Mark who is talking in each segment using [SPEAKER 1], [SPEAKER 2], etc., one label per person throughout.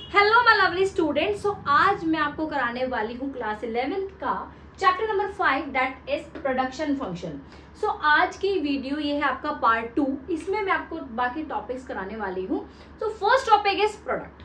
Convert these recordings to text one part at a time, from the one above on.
[SPEAKER 1] Hello my lovely students. So आज मैं आपको कराने वाली हूँ क्लास 11th का chapter number 5 that is production function. So आज की वीडियो ये है आपका पार्ट 2। इसमें मैं आपको बाकी टॉपिक्स कराने वाली हूँ। So first topic is product.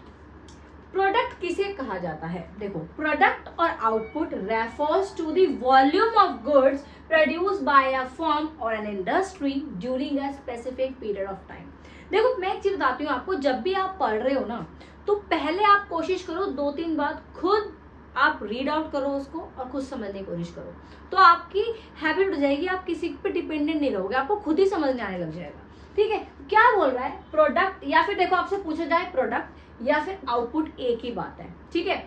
[SPEAKER 1] Product किसे कहा जाता है? देखो, product or output refers to the volume of goods produce by a firm or an industry during a specific period of time. देखो, मैं एक चीज बताती हूँ आपको, जब भी आप पढ़ रहे हो ना, तो पहले आप कोशिश करो 2-3 बात खुद आप रीड आउट करो उसको और खुद समझने की कोशिश करो, तो आपकी हैबिट हो जाएगी, आप किसी पे डिपेंडेंट नहीं रहोगे, आपको खुद ही समझ में आने लग जाएगा। ठीक है, क्या बोल रहा है? प्रोडक्ट, या फिर देखो आपसे पूछा जाए प्रोडक्ट या फिर आउटपुट, एक ही बात है। ठीक है,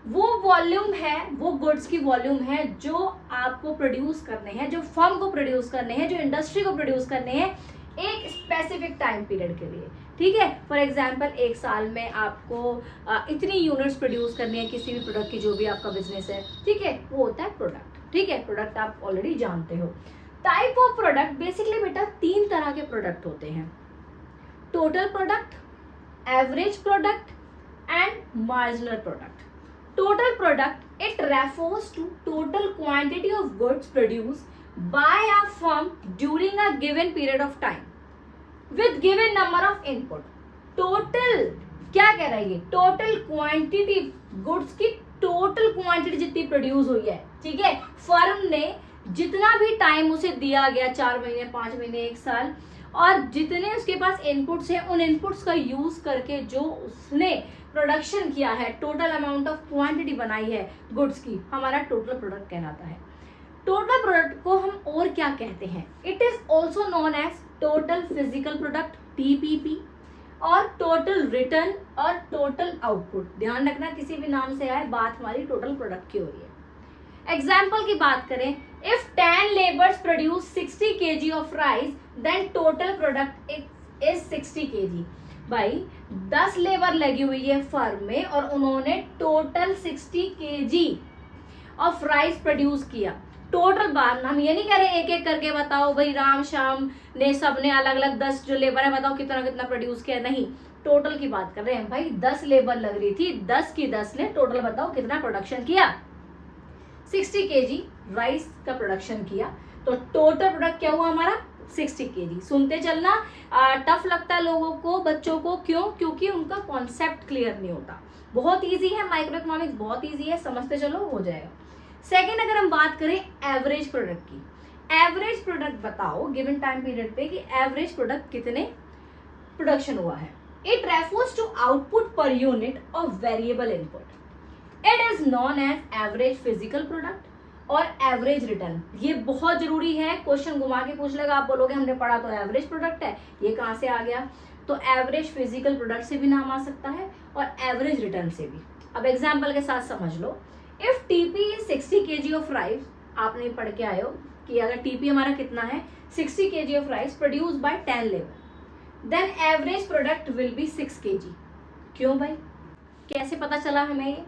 [SPEAKER 1] वो वॉल्यूम है, वो गुड्स की वॉल्यूम है जो आपको प्रोड्यूस करने हैं, जो फर्म को प्रोड्यूस करने हैं, जो इंडस्ट्री को प्रोड्यूस करने हैं एक स्पेसिफिक टाइम पीरियड के लिए। ठीक है, फॉर एग्जाम्पल एक साल में आपको इतनी यूनिट्स प्रोड्यूस करनी है किसी भी प्रोडक्ट की, जो भी आपका बिजनेस है। ठीक है, वो होता है प्रोडक्ट। ठीक है, प्रोडक्ट आप ऑलरेडी जानते हो। टाइप ऑफ प्रोडक्ट, बेसिकली बेटा 3 तरह के प्रोडक्ट होते हैं: total product, average product and marginal product. Total product, it refers to total quantity of goods produce by a firm during a given period of time with given number of input. Total क्या कह रहा है ये? Total quantity, goods की total quantity जितनी produce हुई है। ठीक है, फर्म ने जितना भी टाइम उसे दिया गया, 4 महीने, 5 महीने, 1 साल, और जितने उसके पास इनपुट्स हैं, उन इनपुट्स का यूज करके जो उसने प्रोडक्शन किया है, टोटल अमाउंट ऑफ क्वांटिटी बनाई है गुड्स की, हमारा टोटल प्रोडक्ट कहलाता है। टोटल प्रोडक्ट को हम और क्या कहते हैं? It is also known as total physical product, TPP, और टोटल रिटर्न और टोटल आउटपुट। ध्यान रखना, किसी भी नाम से आए, बात हमारी टोटल प्रोडक्ट की हो रही है। एग्जाम्पल की बात करें, if 10 labours produce 60 kg of rice then total product is 60 kg। भाई 10 लेबर लगी हुई है फर्म में और उन्होंने total 60 kg of rice produce किया। टोटल बात, हम ये नहीं कह रहे एक एक करके बताओ भाई राम श्याम ने, सबने अलग अलग 10 जो लेबर है बताओ कितना कितना प्रोड्यूस किया, नहीं, टोटल की बात कर रहे हैं। भाई 10 लेबर लग रही थी, 10 की 10 ने टोटल बताओ कितना प्रोडक्शन किया, 60 kg राइस का प्रोडक्शन किया। तो टोटल प्रोडक्ट क्या हुआ हमारा? 60 kg। सुनते चलना, टफ लगता है लोगों को, बच्चों को, क्यों? क्योंकि उनका कॉन्सेप्ट क्लियर नहीं होता। बहुत ईजी है, माइक्रो इकोनॉमिक्स बहुत ईजी है, समझते चलो हो जाएगा। सेकेंड, अगर हम बात करें एवरेज प्रोडक्ट की, एवरेज प्रोडक्ट बताओ गिवन टाइम पीरियड पे कि एवरेज प्रोडक्ट कितने प्रोडक्शन हुआ है। It refers to output per unit of variable input. It is known as average physical product और एवरेज रिटर्न। ये बहुत जरूरी है, क्वेश्चन घुमा के पूछ लेगा, आप बोलोगे हमने पढ़ा तो एवरेज प्रोडक्ट है, ये कहाँ से आ गया? तो एवरेज फिजिकल प्रोडक्ट से भी नाम आ सकता है और एवरेज रिटर्न से भी। अब एग्जाम्पल के साथ समझ लो, if TP is 60 kg of rice, आपने पढ़ के आए हो कि अगर टीपी हमारा कितना है 60 kg of rice produce by 10 labour, then average product will be 6 kg। क्यों भाई? कैसे पता चला हमें ये?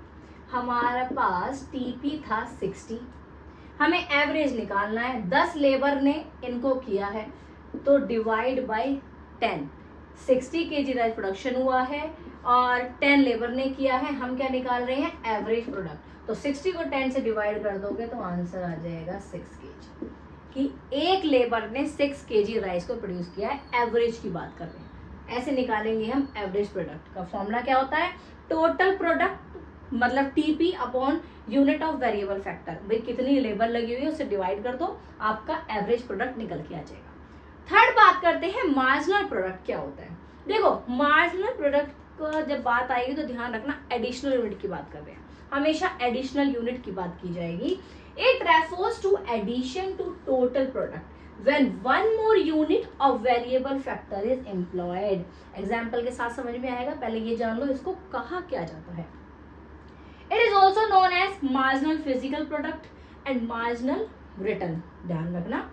[SPEAKER 1] हमारे पास टीपी था 60, हमें एवरेज निकालना है, 10 लेबर ने इनको किया है, तो divide by 10, 60 kg rice production हुआ है और 10 लेबर ने किया है, हम क्या निकाल रहे हैं? Average product. तो 60 को 10 से डिवाइड कर दोगे तो आंसर आ जाएगा 6 kg, कि एक लेबर ने 6 kg राइस को प्रोड्यूस किया है। एवरेज की बात कर रहे हैं, ऐसे निकालेंगे हम एवरेज प्रोडक्ट का। फॉर्मूला क्या होता है? टोटल प्रोडक्ट मतलब TP upon unit of variable factor. भाई कितनी लेबर लगी हुई है उससे डिवाइड कर दो, आपका एवरेज प्रोडक्ट निकल के आ जाएगा। थर्ड बात करते हैं मार्जिनल प्रोडक्ट क्या होता है। देखो, मार्जिनल प्रोडक्ट का जब बात आएगी तो ध्यान रखना एडिशनल यूनिट की बात कर रहे हैं, हमेशा एडिशनल यूनिट की बात की जाएगी। It refers to addition to total product when one more unit of variable factor is employed. Example के साथ समझ में आएगा, पहले ये जान लो इसको कहा क्या जाता है। It is also known as marginal physical product and marginal return. ध्यान रखना।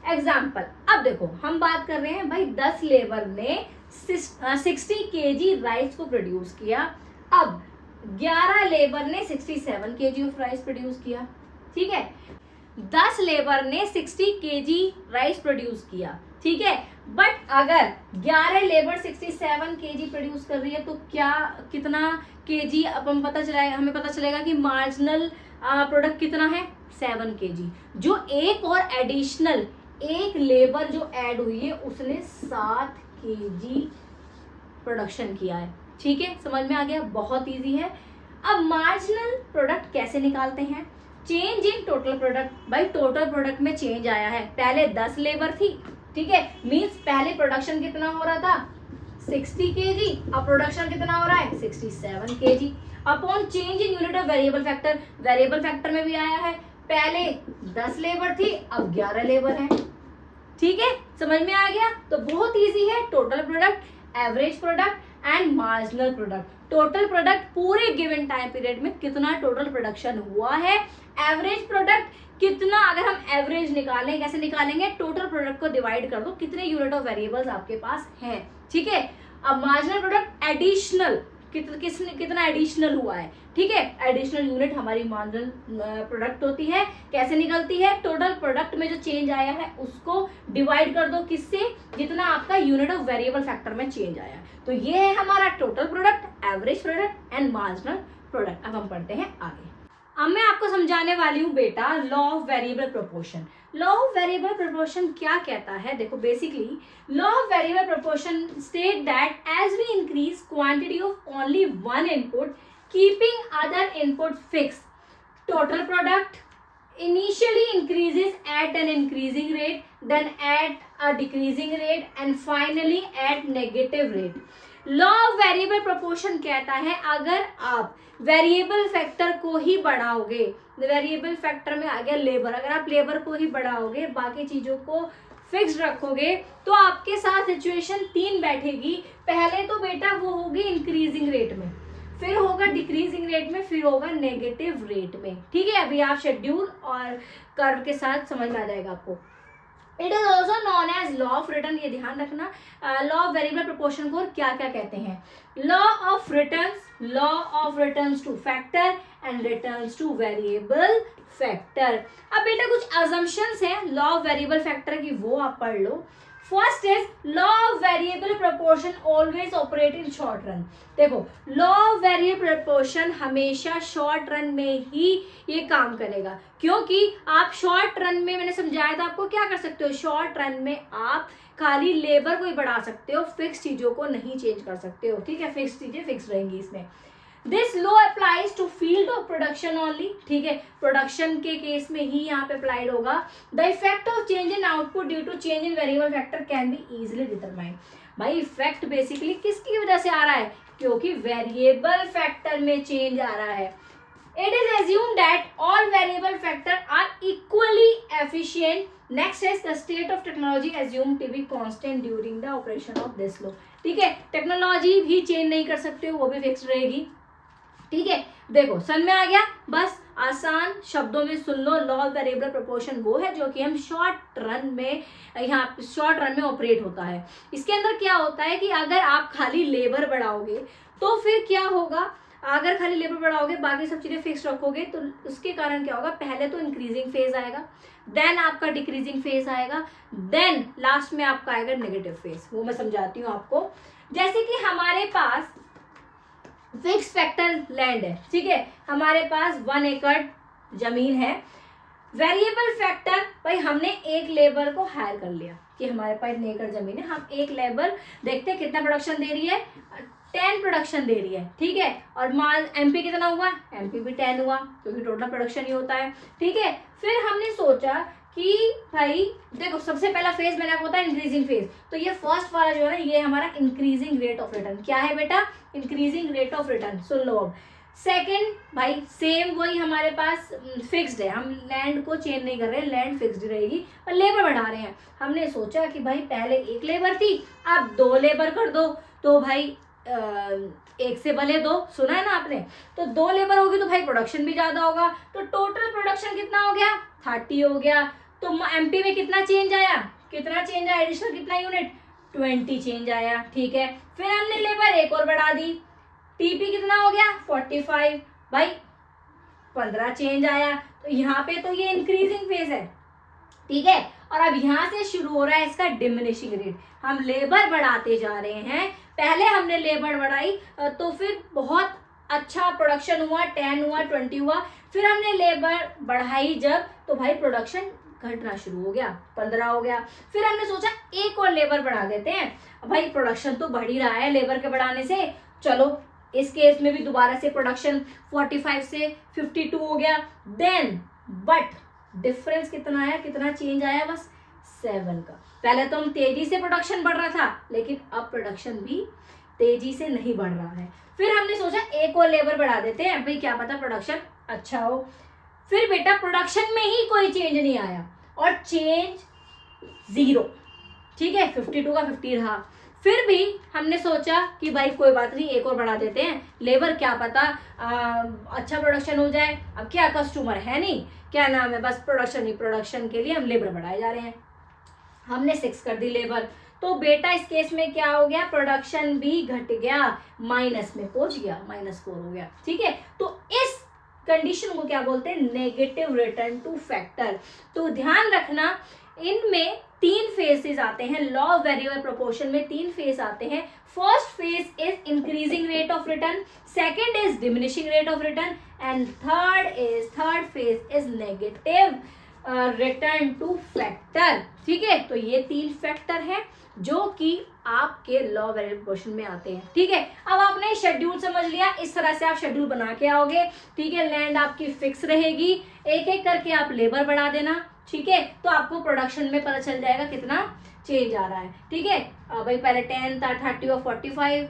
[SPEAKER 1] एग्जाम्पल, अब देखो हम बात कर रहे हैं भाई 10 लेबर ने 60 kg राइस को प्रोड्यूस किया, अब 11 लेबर ने 67 kg ऑफ राइस प्रोड्यूस किया। ठीक है, 10 लेबर ने 60 केजी राइस प्रोड्यूस किया, ठीक है। बट अगर 11 लेबर 67 केजी प्रोड्यूस कर रही है तो क्या कितना केजी अपन हमें पता चलेगा कि मार्जिनल प्रोडक्ट कितना है, 7 केजी। जो एक और एडिशनल एक लेबर जो ऐड हुई है उसने 7 केजी प्रोडक्शन किया है, ठीक है। समझ में आ गया, बहुत इजी है। अब मार्जिनल प्रोडक्ट कैसे निकालते हैं, चेंज इन टोटल प्रोडक्ट। भाई टोटल प्रोडक्ट में चेंज आया है, पहले 10 लेबर थी, ठीक है, मींस पहले प्रोडक्शन कितना हो रहा था 60 केजी, अब प्रोडक्शन कितना हो रहा है 67 KG. Upon change in unit of variable factor, variable factor में भी आया है, पहले 10 लेबर थी अब 11 लेबर है, ठीक है। समझ में आ गया, तो बहुत इजी है। Total product, average product and marginal product. Total product पूरे गिवन टाइम पीरियड में कितना टोटल प्रोडक्शन हुआ है, एवरेज प्रोडक्ट कितना, अगर हम एवरेज निकालें कैसे निकालेंगे, टोटल प्रोडक्ट को डिवाइड कर दो कितने यूनिट ऑफ वेरिएबल्स आपके पास हैं, ठीक है। अब मार्जिनल प्रोडक्ट एडिशनल कितना एडिशनल हुआ है, ठीक है। एडिशनल यूनिट हमारी मार्जिनल प्रोडक्ट होती है, कैसे निकलती है, टोटल प्रोडक्ट में जो चेंज आया है उसको डिवाइड कर दो किससे, जितना आपका यूनिट ऑफ वेरिएबल फैक्टर में चेंज आया है। तो ये है हमारा total product, average product and marginal product. अब हम पढ़ते हैं आगे। अब मैं आपको समझाने वाली हूँ बेटा law of variable proportion. Law of variable proportion क्या कहता है, देखो basically law of variable proportion state that as we increase quantity of only one input keeping other input fix, total product initially increases at an increasing rate, then at a decreasing rate and finally at negative rate. Law of variable proportion कहता है अगर आप variable factor को ही बढ़ाओगे, variable factor में आ गया labour, अगर आप लेबर को ही बढ़ाओगे बाकी चीजों को फिक्स रखोगे तो आपके साथ सिचुएशन 3 बैठेगी। पहले तो बेटा वो होगी इंक्रीजिंग रेट में, फिर होगा डिक्रीजिंग रेट में, फिर होगा नेगेटिव रेट में, ठीक है। अभी आप शेड्यूल और कर्व के साथ समझ में आ जाएगा आपको। It is also known as law of return, ये ध्यान रखना लॉ ऑफ वेरिएबल प्रोपोर्शन को क्या क्या कहते हैं। Law of returns two factor and returns two variable factor. अब बेटा कुछ अजम्पशंस हैं लॉ ऑफ वेरिएबल फैक्टर की, वो आप पढ़ लो। First is law of variable proportion always operate in short run. देखो लॉ ऑफ वेरिएबल प्रोपोर्शन हमेशा शॉर्ट रन में ही ये काम करेगा, क्योंकि आप शॉर्ट रन में, मैंने समझाया था आपको क्या कर सकते हो, शॉर्ट रन में आप खाली लेबर को ही बढ़ा सकते हो, फिक्स चीजों को नहीं चेंज कर सकते हो, ठीक है। फिक्स चीजें फिक्स रहेंगी इसमें। This law applies to field of production only, ठीक है, प्रोडक्शन के केस में ही यहाँ पे अप्लाइड होगा। The effect of change in output due to change in variable factor can be easily determined. भाई इफेक्ट बेसिकली किसकी वजह से आ रहा है, क्योंकि वेरिएबल फैक्टर में चेंज आ रहा है। It is assume that all variable factor are equally efficient. Next is the state of technology assume to be constant during the operation of this law, ठीक है। टेक्नोलॉजी भी चेंज नहीं कर सकते हो, वो भी फिक्स रहेगी, ठीक है। देखो समझ में आ गया, बस आसान शब्दों में सुन लो। लॉ ऑफ वेरिएबल प्रोपोर्शन वो है जो कि हम शॉर्ट रन में, यहाँ शॉर्ट रन में ऑपरेट होता है। इसके अंदर क्या होता है कि अगर आप खाली लेबर बढ़ाओगे तो फिर क्या होगा, अगर खाली लेबर बढ़ाओगे बाकी सब चीजें फिक्स रखोगे तो उसके कारण क्या होगा, पहले तो इंक्रीजिंग फेज आएगा, देन आपका डिक्रीजिंग फेज आएगा, देन लास्ट में आपका आएगा नेगेटिव फेज। वो मैं समझाती हूँ आपको। जैसे कि हमारे पास फिक्स फैक्टर लैंड है, ठीक है, हमारे पास 1 एकड़ जमीन है। वेरिएबल फैक्टर, भाई हमने एक लेबर को हायर कर लिया कि हमारे पास 1 एकड़ जमीन है, हम एक लेबर देखते हैं कितना प्रोडक्शन दे रही है, 10 प्रोडक्शन दे रही है, ठीक है। और माल एमपी कितना हुआ, एमपी भी 10 हुआ, क्योंकि टोटल प्रोडक्शन ही होता है, ठीक है। फिर हमने सोचा कि भाई देखो सबसे पहला फेज मैंने आपको बताया इंक्रीजिंग फेज, तो ये फर्स्ट वाला जो है ना ये हमारा इंक्रीजिंग रेट ऑफ रिटर्न। क्या है बेटा, इंक्रीजिंग रेट ऑफ रिटर्न, सुन लो अब। सेकंड भाई सेम वही हमारे पास फिक्स्ड है, हम लैंड को चेंज नहीं कर रहे हैं, लैंड फिक्स्ड रहेगी और लेबर बढ़ा रहे हैं। हमने सोचा कि भाई पहले 1 लेबर थी, अब 2 लेबर कर दो, तो भाई 1 से भले 2, सुना है ना आपने, तो 2 लेबर होगी तो भाई प्रोडक्शन भी ज्यादा होगा, तो टोटल प्रोडक्शन कितना हो गया, 30 हो गया। तो एमपी में कितना चेंज आया, एडिशनल कितना यूनिट, 20 चेंज आया, ठीक है। फिर हमने लेबर 1 और बढ़ा दी, टीपी कितना हो गया 45। भाई 15 चेंज आया, तो यहाँ पे तो ये इंक्रीजिंग फेज है, ठीक है। और अब यहाँ से शुरू हो रहा है इसका डिमिनिशिंग रेट, हम लेबर बढ़ाते जा रहे हैं। पहले हमने लेबर बढ़ाई तो फिर बहुत अच्छा प्रोडक्शन हुआ, 10 हुआ, 20 हुआ, फिर हमने लेबर बढ़ाई जब, तो भाई प्रोडक्शन घटना शुरू हो गया, 15 हो गया। फिर हमने सोचा एक और लेबर बढ़ा देते हैं, भाई प्रोडक्शन तो बढ़ ही रहा है लेबर के बढ़ाने से, चलो इस केस में भी दोबारा से प्रोडक्शन 45 से 52 हो गया। देन बट डिफरेंस कितना आया, कितना चेंज आया, बस 7 का। पहले तो हम तेजी से प्रोडक्शन बढ़ रहा था, लेकिन अब प्रोडक्शन भी तेजी से नहीं बढ़ रहा है। फिर हमने सोचा एक और लेबर बढ़ा देते हैं, भाई क्या पता प्रोडक्शन अच्छा हो। फिर बेटा प्रोडक्शन में ही कोई चेंज नहीं आया और चेंज 0, ठीक है, 52 का 50 रहा। फिर भी हमने सोचा कि भाई कोई बात नहीं, एक और बढ़ा देते हैं लेबर, क्या पता अच्छा प्रोडक्शन हो जाए। अब क्या कस्टमर है नहीं, क्या नाम है, बस प्रोडक्शन ही प्रोडक्शन के लिए हम लेबर बढ़ाए जा रहे हैं। हमने 6 कर दी लेबर, तो बेटा इस केस में क्या हो गया, प्रोडक्शन भी घट गया, माइनस में पहुंच गया, -4 हो गया, ठीक है। तो इस कंडीशन को क्या बोलते हैं, नेगेटिव रिटर्न टू फैक्टर। तो ध्यान रखना इनमें 3 फेजेस आते हैं, लॉ ऑफ वेरिएबल प्रोपोर्शन में 3 फेज आते हैं। First phase is increasing rate of return, second is diminishing rate of return, and third phase is negative return two factor, ठीक है। तो ये 3 फैक्टर हैं जो कि आपके लॉ वेरिएबल प्रोपोर्शन में आते हैं, ठीक है। अब आपने शेड्यूल समझ लिया, इस तरह से आप शेड्यूल बना के आओगे, ठीक है। लैंड आपकी फिक्स रहेगी, एक एक करके आप लेबर बढ़ा देना, ठीक है। तो आपको प्रोडक्शन में पता चल जाएगा कितना चेंज आ रहा है, ठीक है। भाई पहले 10 था, 30 और 45,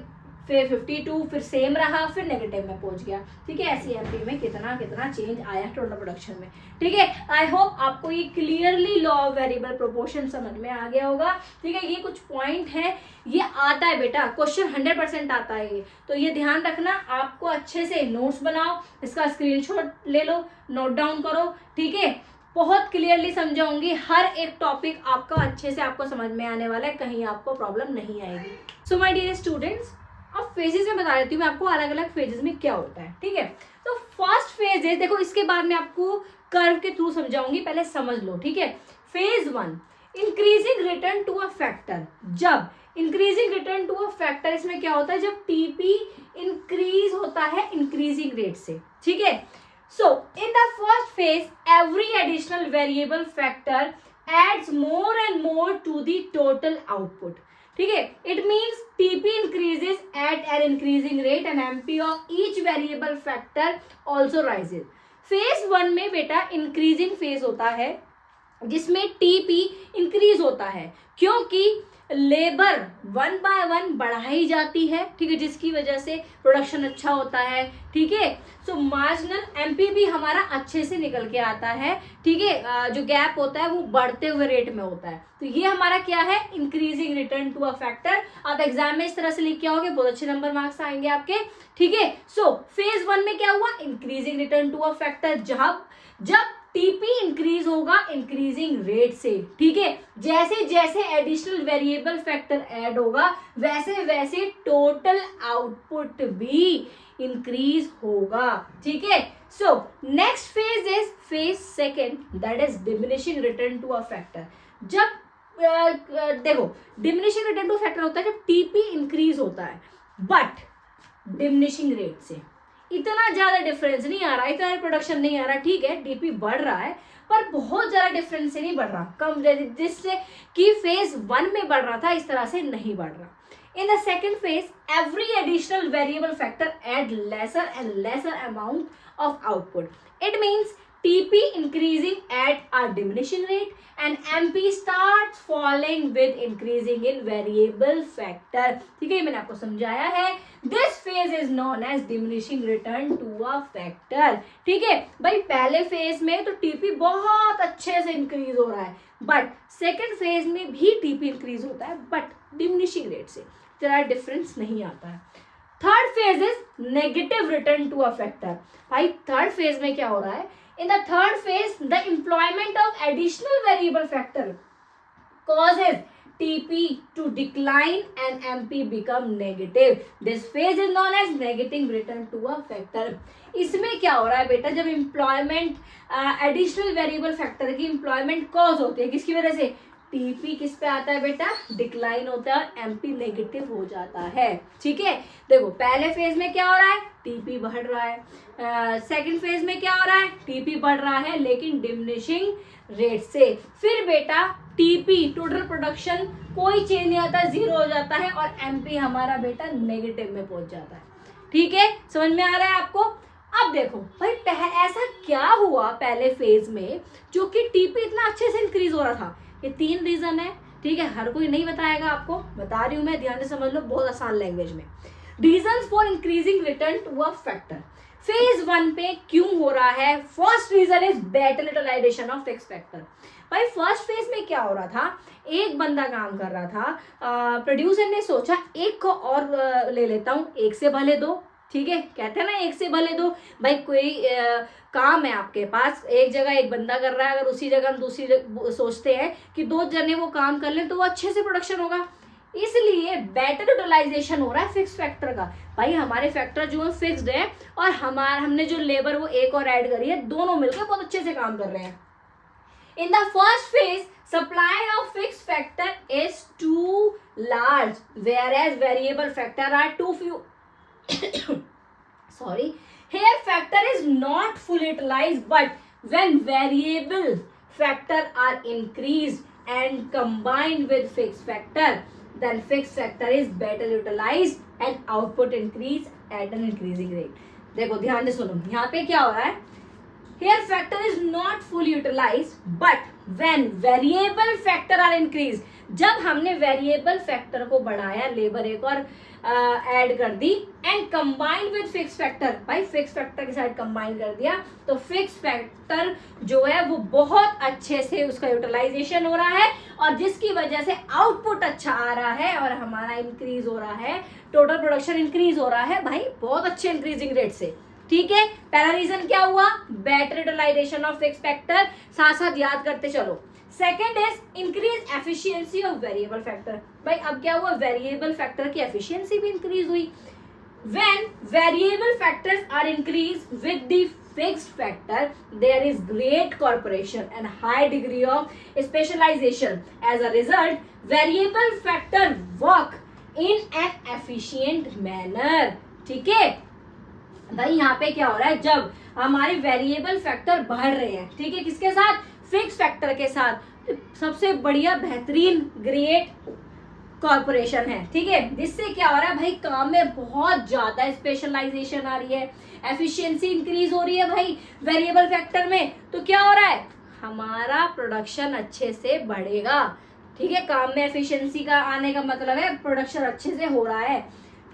[SPEAKER 1] फिर 52, फिर सेम रहा, फिर नेगेटिव में पहुंच गया, ठीक है। ऐसी एमपी में कितना कितना चेंज आया टोटल प्रोडक्शन में, ठीक है। आई होप आपको ये clearly law of variable proportion समझ में आ गया होगा, ठीक है। ये कुछ पॉइंट है, ये आता है बेटा, क्वेश्चन 100% आता है ये, तो ये ध्यान रखना। आपको अच्छे से नोट्स बनाओ, इसका स्क्रीनशॉट ले लो, नोट डाउन करो, ठीक है। बहुत क्लियरली समझाऊंगी, हर एक टॉपिक आपका अच्छे से आपको समझ में आने वाला है, कहीं आपको प्रॉब्लम नहीं आएगी। सो माय डियर स्टूडेंट्स, अब फेजेस में बता देती हूँ मैं आपको अलग अलग फेजेस में क्या होता है, ठीक है। तो फर्स्ट फेज है, देखो इसके बाद मैं आपको कर्व के थ्रू समझाऊंगी, पहले समझ लो, ठीक है। Phase 1 increasing return to a factor. जब increasing return to a factor, इसमें क्या होता है, जब टीपी इंक्रीज होता है इंक्रीजिंग रेट से, ठीक है। So, in the first phase, every additional variable factor adds more and more to the total output. ठीक है, it means TP increases at an increasing rate and MP of each variable factor also rises. Phase 1 में बेटा increasing phase होता है, जिसमें TP increase होता है, क्योंकि लेबर 1 बाय 1 बढ़ाई जाती है, ठीक है, जिसकी वजह से प्रोडक्शन अच्छा होता है, ठीक है। सो मार्जिनल एमपी भी हमारा अच्छे से निकल के आता है, ठीक है। जो गैप होता है वो बढ़ते हुए रेट में होता है, तो ये हमारा क्या है, increasing return to a factor. आप एग्जाम में इस तरह से लिख के आओगे, बहुत अच्छे नंबर मार्क्स आएंगे आपके, ठीक है। सो फेज 1 में क्या हुआ, increasing return to a factor, जब टीपी इंक्रीज होगा इंक्रीजिंग रेट से, ठीक है। जैसे जैसे एडिशनल वेरिएबल फैक्टर ऐड होगा, वैसे वैसे टोटल आउटपुट भी इंक्रीज होगा, ठीक है। So next phase is phase second, that is diminishing return to a factor. जब देखो डिमिनिशिंग रिटर्न टू फैक्टर होता है जब टीपी इंक्रीज होता है, बट डिमिनिशिंग रेट से इतना ज्यादा डिफरेंस नहीं आ रहा, इतना प्रोडक्शन नहीं आ रहा, ठीक है। टीपी बढ़ रहा है पर बहुत ज्यादा डिफरेंस से नहीं बढ़ रहा, कम, जिससे कि फेज 1 में बढ़ रहा था इस तरह से नहीं बढ़ रहा। In the second phase, every additional variable factor add lesser and lesser amount of output. It means TP increasing at a diminishing rate and MP starts falling with increasing in variable factor. ठीक है, मैंने आपको समझाया है। This phase is known as diminishing return to a factor. ठीक है भाई, पहले फेज में तो TP बहुत अच्छे से इंक्रीज हो रहा है, बट सेकेंड फेज में भी TP इंक्रीज होता है, बट डिमिनिशिंग रेट से, तेरा डिफरेंस नहीं आता है। Third phase is negative return to a factor. भाई थर्ड फेज में क्या हो रहा है, in the third phase the employment of additional variable factor causes TP to decline and MP become negative. This phase is known as negative return to a factor. इसमें क्या हो रहा है बेटा, जब एम्प्लॉयमेंट एडिशनल वेरिएबल फैक्टर की employment cause होती है, किसकी वजह से, टीपी किस पे आता है बेटा, डिक्लाइन होता है, एमपी नेगेटिव हो जाता है। ठीक है, देखो पहले फेज में क्या हो रहा है, टीपी बढ़ रहा है, सेकंड फेज में क्या हो रहा है, टीपी बढ़ रहा है लेकिन डिमिनिशिंग रेट से। फिर बेटा टीपी टोटल प्रोडक्शन कोई चेंज नहीं आता, जीरो हो जाता है और एमपी हमारा बेटा नेगेटिव में पहुंच जाता है। ठीक है, समझ में आ रहा है आपको। अब देखो भाई ऐसा क्या हुआ पहले फेज में जो कि टीपी इतना अच्छे से इंक्रीज हो रहा था। ये 3 रीजन है। ठीक है, हर कोई नहीं बताएगा, आपको बता रही हूं मैं, ध्यान से समझ लो, बहुत आसान लैंग्वेज में। Reasons for increasing return to a factor phase 1 पे क्यों हो रहा है। First reason is better utilization of fix factor. भाई फर्स्ट फेज में क्या हो रहा था, एक बंदा काम कर रहा था, प्रोड्यूसर ने सोचा एक को और ले लेता हूँ, एक से भले दो। ठीक है, कहते हैं ना एक से भले दो। भाई कोई काम है आपके पास, एक जगह एक बंदा कर रहा है, अगर उसी जगह हम दूसरी सोचते हैं कि 2 जने वो काम कर लें तो वो अच्छे से प्रोडक्शन होगा, इसलिए बेटर यूटिलाइजेशन हो रहा है फिक्स फैक्टर का। भाई हमारे फैक्टर जो है फिक्स्ड है और हमने जो लेबर वो एक और ऐड करी है, दोनों मिलकर बहुत अच्छे से काम कर रहे हैं। In the first phase supply of fix factor is too large whereas variable factor are too few. Sorry, here factor is not fully utilized, but when variable factor are increased and combined with fixed factor, then fixed factor is better utilized and output increase at an increasing rate. देखो ध्यान से सुनो, यहाँ पे क्या हो रहा है, here factor is not fully utilized, but when variable factor are increased, जब हमने वेरिएबल फैक्टर को बढ़ाया, लेबर एक और ऐड कर दी, and combined with fix factor, भाई फिक्स फैक्टर के साथ कंबाइन कर दिया, तो फिक्स फैक्टर जो है वो बहुत अच्छे से उसका यूटिलाइजेशन हो रहा है और जिसकी वजह से आउटपुट अच्छा आ रहा है और हमारा इंक्रीज हो रहा है, टोटल प्रोडक्शन इंक्रीज हो रहा है भाई बहुत अच्छे इंक्रीजिंग रेट से। ठीक है, पहला रीजन क्या हुआ, better utilization of fix factor, साथ साथ याद करते चलो। Second is increase efficiency of variable factor. भाई अब क्या हुआ, वेरिएबल फैक्टर की एफिशिएंसी भी इंक्रीज हुई। When variable factors are increase with the fixed factor, there is great corporation and high degree of specialization. As a result variable factor work in an efficient manner. ठीक है भाई, यहाँ पे क्या हो रहा है, जब हमारे वेरिएबल फैक्टर बढ़ रहे हैं, ठीक है, किसके साथ, फिक्स फैक्टर के साथ, सबसे बढ़िया बेहतरीन ग्रेट कॉर्पोरेशन है। ठीक है, जिससे क्या हो रहा है भाई, काम में बहुत ज्यादा स्पेशलाइजेशन आ रही है, एफिशिएंसी इंक्रीज हो रही है भाई वेरिएबल फैक्टर में, तो क्या हो रहा है, हमारा प्रोडक्शन अच्छे से बढ़ेगा। ठीक है, काम में एफिशिएंसी का आने का मतलब है प्रोडक्शन अच्छे से हो रहा है।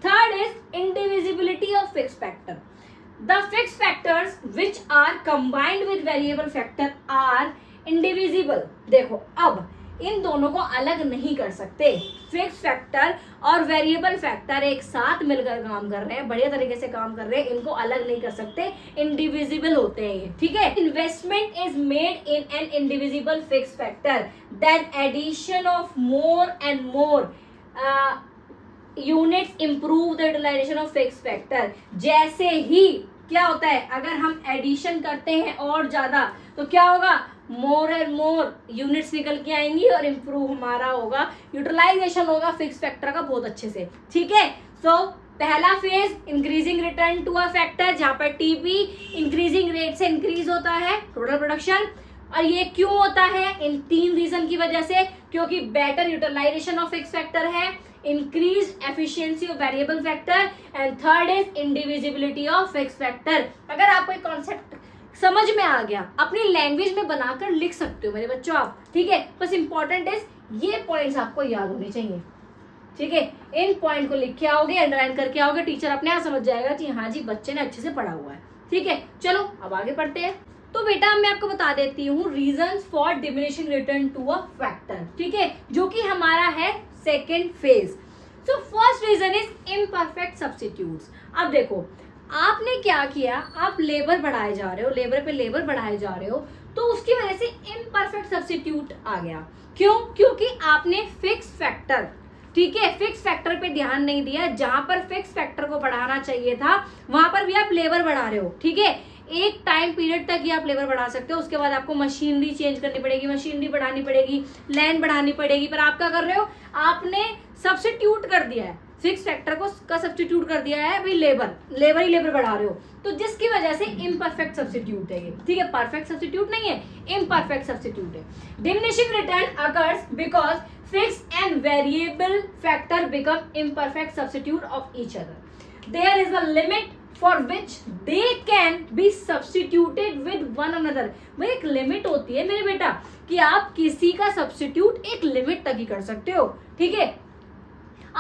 [SPEAKER 1] Third is indivisibility of fix factor. The fixed factors which are combined with variable factor are indivisible. देखो अब इन दोनों को अलग नहीं कर सकते, फिक्स फैक्टर और वेरिएबल फैक्टर एक साथ मिलकर काम कर रहे हैं, बढ़िया तरीके से काम कर रहे हैं, इनको अलग नहीं कर सकते, इंडिविजिबल होते हैं ये। ठीक है, investment is made in an indivisible fix factor, then addition of more and more units improve the utilization of fix factor. जैसे ही क्या होता है, अगर हम एडिशन करते हैं और ज्यादा तो क्या होगा, मोर एंड मोर यूनिट्स निकल के आएंगी और इंप्रूव हमारा होगा, यूटिलाइजेशन होगा फिक्स फैक्टर का बहुत अच्छे से। ठीक है, सो पहला phase increasing return to a factor, जहां पर टीपी इंक्रीजिंग रेट से इंक्रीज होता है टोटल प्रोडक्शन, और ये क्यों होता है, इन 3 रीजन की वजह से, क्योंकि better utilization of fix factor है, increased efficiency of variable factor, and third is indivisibility of fixed factor। अगर आपको एक कॉन्सेप्ट समझ में आ गया, अपनी लैंग्वेज में बनाकर लिख सकते हो मेरे बच्चों आप। ठीक है, बस इंपॉर्टेंट इज ये पॉइंट्स आपको याद होने चाहिए। ठीक है, इन पॉइंट को लिख के आओगे, अंडरलाइन करके आओगे, टीचर अपने आप समझ जाएगा कि हाँ जी बच्चे ने अच्छे से पढ़ा हुआ है। ठीक है, चलो अब आगे पढ़ते हैं। तो बेटा मैं आपको बता देती हूँ reasons for diminishing return to a factor. ठीक है, जो कि हमारा है second phase. So first reason is imperfect substitutes. अब देखो आपने क्या किया, आप लेबर बढ़ाए जा रहे हो, लेबर पे लेबर बढ़ाए जा रहे हो, तो उसकी वजह से इम्परफेक्ट सब्स्टिट्यूट आ गया। क्यों? क्योंकि आपने फिक्स फैक्टर, ठीक है, फिक्स फैक्टर पे ध्यान नहीं दिया। जहां पर फिक्स फैक्टर को बढ़ाना चाहिए था वहां पर भी आप लेबर बढ़ा रहे हो, ठीक है। एक टाइम पीरियड तक ही आप लेबर बढ़ा सकते हो, उसके बाद आपको मशीनरी चेंज करनी पड़ेगी, मशीनरी बढ़ानी पड़ेगी, लैंड बढ़ानी पड़ेगी। पर आप क्या कर रहे हो, आपने सब्स्टिट्यूट कर दिया है, फिक्स फैक्टर को का सब्स्टिट्यूट कर दिया है भाई लेबर ही लेबर बढ़ा रहे हो, तो जिसकी वजह से इम्परफेक्ट सब्स्टिट्यूट है ये, ठीक है। परफेक्ट सब्स्टिट्यूट नहीं है, इम्परफेक्ट सब्स्टिट्यूट है। Diminishing return occurs because fixed and variable factor become imperfect substitute of each other. There is a limit for which they can be substituted with one another. भाई एक limit होती है मेरे बेटा कि आप किसी का सब्स्टिट्यूट एक लिमिट तक ही कर सकते हो, ठीक है।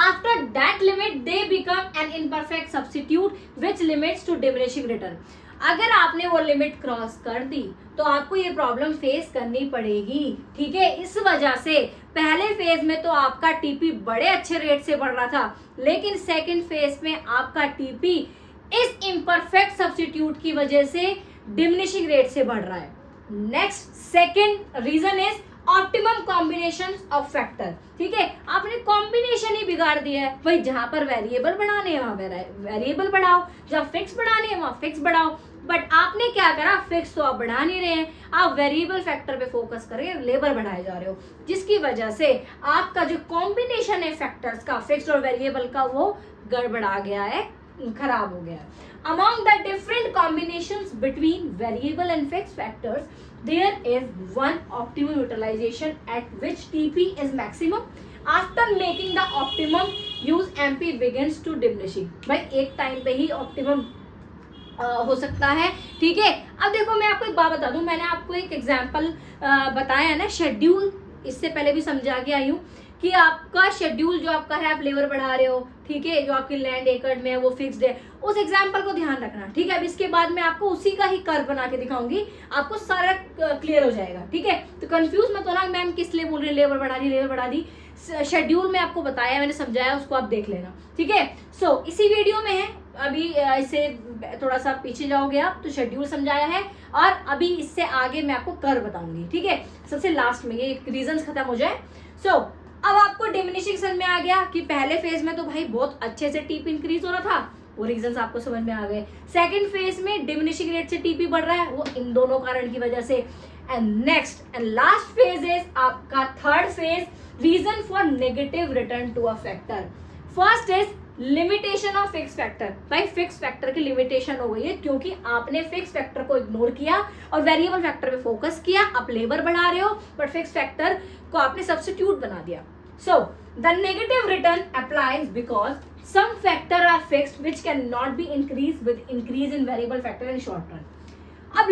[SPEAKER 1] After that limit they become an imperfect substitute which limits to diminishing return. अगर आपने वो लिमिट क्रॉस कर दी तो आपको ये प्रॉब्लम फेस करनी पड़ेगी, ठीक है। इस वजह से पहले फेज में तो आपका टीपी बड़े अच्छे रेट से बढ़ रहा था, लेकिन सेकंड फेज में आपका टीपी इस इम्परफेक्ट सब्स्टिट्यूट की वजह से डिमिनिशिंग रेट से बढ़ रहा है। Next second reason is optimum combination of factor, ठीक है। आपने कॉम्बिनेशन ही बिगाड़ दिया है भाई, जहां पर वेरिएबल बढ़ाने हैं वहां वेरिएबल बढ़ाओ, जहां फिक्स बढ़ाने हैं वहां फिक्स बढ़ाओ। बट आपने क्या करा, फिक्स तो आप बढ़ा नहीं रहे हैं, आप वेरिएबल फैक्टर पे फोकस करके लेबर बढ़ाए जा रहे हो, जिसकी वजह से आपका जो कॉम्बिनेशन है फैक्टर्स का, फिक्स और वेरिएबल का, वो गड़बड़ा गया है, खराब हो गया है। Among the different combinations between variable and fixed factors, there is one optimum utilization at which TP is maximum. After making the optimum use, MP begins to diminishing. भाई एक टाइम पे ही ऑप्टिमम हो सकता है, ठीक है। अब देखो मैं आपको एक बात बता दूं, मैंने आपको एक एग्जांपल बताया है ना, शेड्यूल, इससे पहले भी समझा के आई हूँ कि आपका शेड्यूल जो आपका है, आप लेबर बढ़ा रहे हो, ठीक है, जो आपकी लैंड एकड़ में है वो फिक्स्ड है, उस एग्जाम्पल को ध्यान रखना, ठीक है। अब इसके बाद मैं आपको उसी का ही कर्व बना के दिखाऊंगी, आपको सारा क्लियर हो जाएगा, ठीक है। तो कंफ्यूज मत होना मैम किस लिए बोल रहे हैं, लेबर बढ़ा दी। शेड्यूल में आपको बताया, मैंने समझाया, उसको आप देख लेना, ठीक है। सो इसी वीडियो में है, अभी इसे थोड़ा सा पीछे जाओगे आप तो शेड्यूल समझाया है, और अभी इससे आगे मैं आपको कर्व बताऊंगी, ठीक है, सबसे लास्ट में, ये रीजंस खत्म हो जाए। सो अब आपको डिमिनिशिंग समझ में आ गया कि पहले फेज में तो भाई बहुत अच्छे से टीपी इंक्रीज हो रहा था, वो रीजंस आपको समझ में आ गए। सेकंड फेज में डिमिनिशिंग रेट से टीपी बढ़ रहा है, वो इन दोनों कारण की वजह से। And next and last phase is आपका third phase, reason for negative return to a factor. First is limitation of fix factor. भाई फिक्स फैक्टर की लिमिटेशन हो गई है क्योंकि आपने फिक्स फैक्टर को इग्नोर किया और वेरिएबल फैक्टर पे फोकस किया, आप लेबर बढ़ा रहे हो बट फिक्स फैक्टर को आपने सब्स्टिट्यूट बना दिया। So the negative return applies because some factor are fixed which cannot be increased with increase in variable factor in short run. अब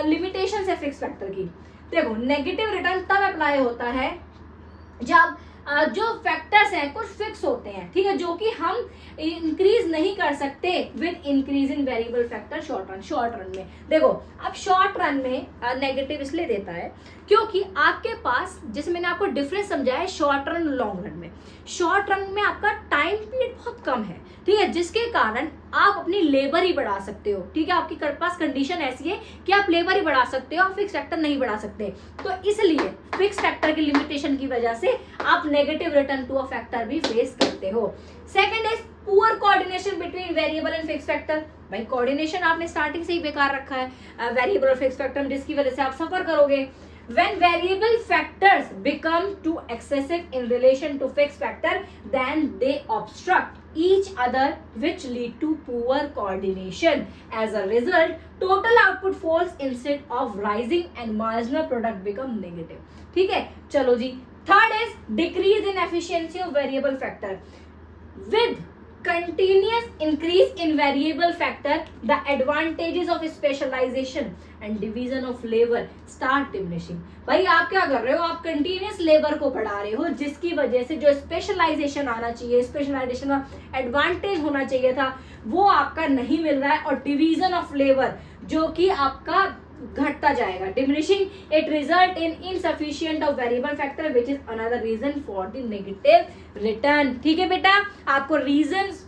[SPEAKER 1] लिमिटेशन है फिक्स फैक्टर की। देखो नेगेटिव रिटर्न तब apply होता है जब जो फैक्टर्स हैं कुछ फिक्स होते हैं, ठीक है, जो कि हम इंक्रीज नहीं कर सकते with increase in variable factor short run में। देखो अब शॉर्ट रन में नेगेटिव इसलिए देता है क्योंकि आपके पास, जैसे मैंने आपको डिफरेंस समझाया है शॉर्ट रन लॉन्ग रन में, शॉर्ट रन में आपका टाइम पीरियड बहुत कम है, ठीक है, जिसके कारण आप अपनी लेबर ही बढ़ा सकते हो, ठीक है, आपके पास कंडीशन ऐसी है कि आप लेबर ही बढ़ा सकते हो, फिक्स फैक्टर नहीं बढ़ा सकते। तो इसलिए फिक्स फैक्टर की लिमिटेशन की वजह से आप negative return to a factor भी फेस करते हो। Second is poor coordination between variable and fix factor. भाई कोऑर्डिनेशन आपने स्टार्टिंग से ही बेकार रखा है वेरिएबल और फिक्स फैक्टर, जिसकी वजह से आप सफर करोगे। When variable factors become too excessive in relation to fixed factor, then they obstruct each other, which lead to poor coordination. As a result, total output falls instead of rising and marginal product become negative. ठीक है, चलो जी। Third is decrease in efficiency of variable factor. With continuous increase in variable factor, the advantages of specialization and division of labor start diminishing. भाई आप क्या कर रहे हो, आप कंटिन्यूस लेबर को बढ़ा रहे हो, जिसकी वजह से जो स्पेशलाइजेशन आना चाहिए, स्पेशलाइजेशन का एडवांटेज होना चाहिए था, वो आपका नहीं मिल रहा है, और डिवीजन ऑफ लेबर जो कि आपका घटता जाएगा, diminishing, it result in insufficient of variable factor which is another reason for the negative return. ठीक है बेटा, आपको रीजंस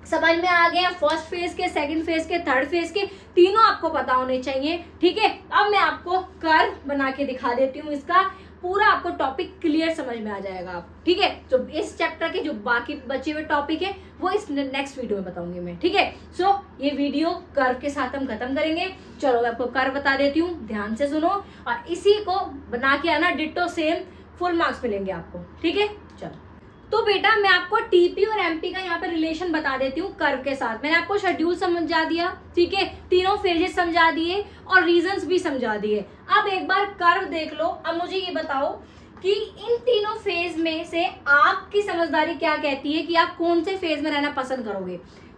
[SPEAKER 1] समझ में आ गया? फर्स्ट फेज के, सेकंड फेज के, थर्ड फेज के तीनों आपको पता होने चाहिए, ठीक है। अब मैं आपको कर्व बना के दिखा देती हूँ, इसका पूरा आपको टॉपिक क्लियर समझ में आ जाएगा आप, ठीक है। तो इस चैप्टर के जो बाकी बचे हुए टॉपिक है वो इस नेक्स्ट वीडियो में बताऊंगी मैं, ठीक है। सो ये वीडियो कर्व के साथ हम खत्म करेंगे। चलो मैं आपको कर्व बता देती हूँ, ध्यान से सुनो और इसी को बना के आना, डिट्टो सेम फुल मार्क्स मिलेंगे आपको, ठीक है। चलो तो बेटा मैं आपको टीपी और एमपी का यहाँ पे रिलेशन बता देती हूँ कर्व के साथ। मैंने आपको शेड्यूल समझा दिया, ठीक है, तीनों फेजेस समझा दिए और रीजंस भी समझा दिए। अब एक बार कर्व देख लो। अब मुझे ये बताओ कि इन तीनों फेज में से आपकी समझदारी क्या कहती है कि आप कौन से फेज में रहना पसंद करोगे।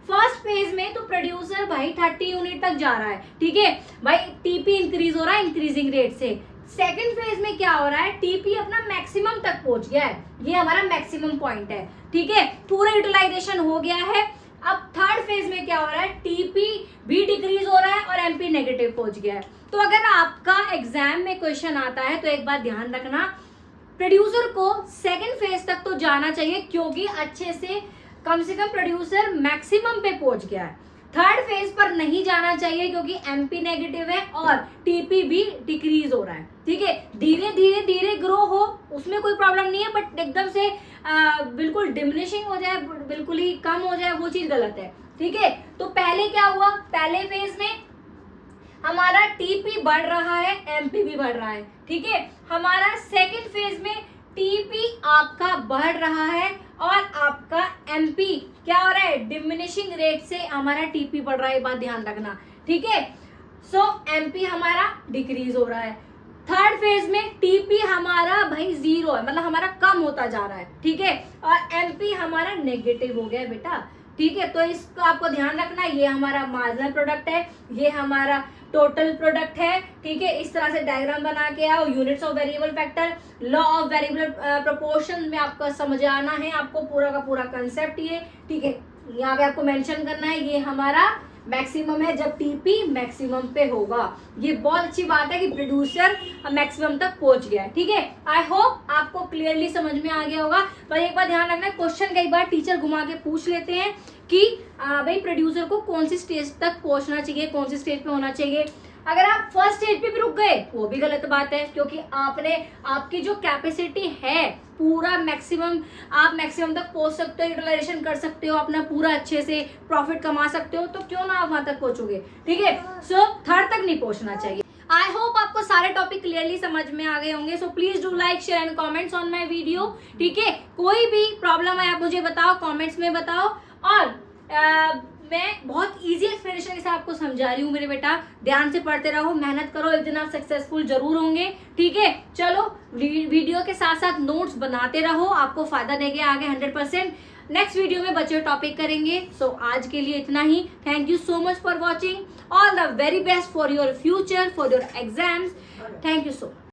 [SPEAKER 1] फर्स्ट फेज में तो प्रोड्यूसर भाई 30 यूनिट तक जा रहा है, ठीक है भाई, टीपी इंक्रीज हो रहा है इंक्रीजिंग रेट से। सेकेंड फेज में क्या हो रहा है, टीपी अपना मैक्सिमम तक पहुंच गया है, ये हमारा मैक्सिमम पॉइंट है, ठीक है, पूरा यूटिलाइजेशन हो गया है। अब थर्ड फेज में क्या हो रहा है, टीपी भी डिक्रीज हो रहा है और एमपी नेगेटिव पहुंच गया है। तो अगर आपका एग्जाम में क्वेश्चन आता है तो एक बात ध्यान रखना, प्रोड्यूसर को सेकेंड फेज तक तो जाना चाहिए क्योंकि अच्छे से कम प्रोड्यूसर मैक्सिमम पे पहुंच गया है। थर्ड फेज पर नहीं जाना चाहिए क्योंकि एमपी नेगेटिव है और टीपी भी डिक्रीज हो रहा है, ठीक है। धीरे धीरे धीरे ग्रो हो उसमें कोई प्रॉब्लम नहीं है, बट एकदम से बिल्कुल डिमिनिशिंग हो जाए, बिल्कुल ही कम हो जाए, वो चीज गलत है, ठीक है। तो पहले क्या हुआ, पहले फेज में हमारा टीपी बढ़ रहा है, एमपी भी बढ़ रहा है, ठीक है। हमारा सेकेंड फेज में टीपी आपका बढ़ रहा है और आपका एमपी क्या हो रहा है, डिमिनिशिंग रेट से हमारा टीपी बढ़ रहा है, बात ध्यान रखना, ठीक है। सो एमपी हमारा डिक्रीज हो रहा है। थर्ड फेज में टीपी हमारा भाई 0 है, मतलब हमारा कम होता जा रहा है, ठीक है, और एमपी हमारा नेगेटिव हो गया है बेटा, ठीक है। तो इसको आपको ध्यान रखना, ये हमारा मार्जिनल प्रोडक्ट है, ये हमारा टोटल प्रोडक्ट है, ठीक है। इस तरह से डायग्राम बना के आओ, units of variable factor, law of variable proportion में आपको समझाना है, आपको पूरा का पूरा कंसेप्ट ये, ठीक है। यहाँ पे आपको मेंशन करना है ये हमारा मैक्सिमम है जब टीपी मैक्सिमम पे होगा। ये बहुत अच्छी बात है कि प्रोड्यूसर मैक्सिमम तक पहुंच गया है, ठीक है। आई होप आपको क्लियरली समझ में आ गया होगा। पर एक बार ध्यान रखना, क्वेश्चन कई बार टीचर घुमा के पूछ लेते हैं कि भाई प्रोड्यूसर को कौन सी स्टेज तक पहुंचना चाहिए, कौन सी स्टेज पे होना चाहिए। अगर आप फर्स्ट स्टेज पे भी रुक गए वो भी गलत बात है, क्योंकि आपकी जो कैपेसिटी है पूरा मैक्सिमम, आप मैक्सिमम तक पहुंच सकते हो, यूटिलाइजेशन कर सकते हो, अपना पूरा अच्छे से प्रॉफिट कमा सकते हो, तो क्यों ना आप वहां तक पहुंचोगे, ठीक है। सो थर्ड तक नहीं पहुंचना चाहिए। आई होप आपको सारे टॉपिक क्लियरली समझ में आ गए होंगे। So please do like, share and comments on my video, ठीक है। कोई भी प्रॉब्लम है आप मुझे बताओ, कमेंट्स में बताओ। और मैं बहुत इजी एक्सप्लेनेशन के साथ आपको समझा रही हूँ मेरे बेटा, ध्यान से पढ़ते रहो, मेहनत करो, एक दिन आप सक्सेसफुल जरूर होंगे, ठीक है। चलो वीडियो के साथ साथ नोट्स बनाते रहो, आपको फायदा देंगे आगे 100%। नेक्स्ट वीडियो में बच्चे टॉपिक करेंगे। सो आज के लिए इतना ही। Thank you so much for watching. All the very best for your future, for your exams. Thank you so much.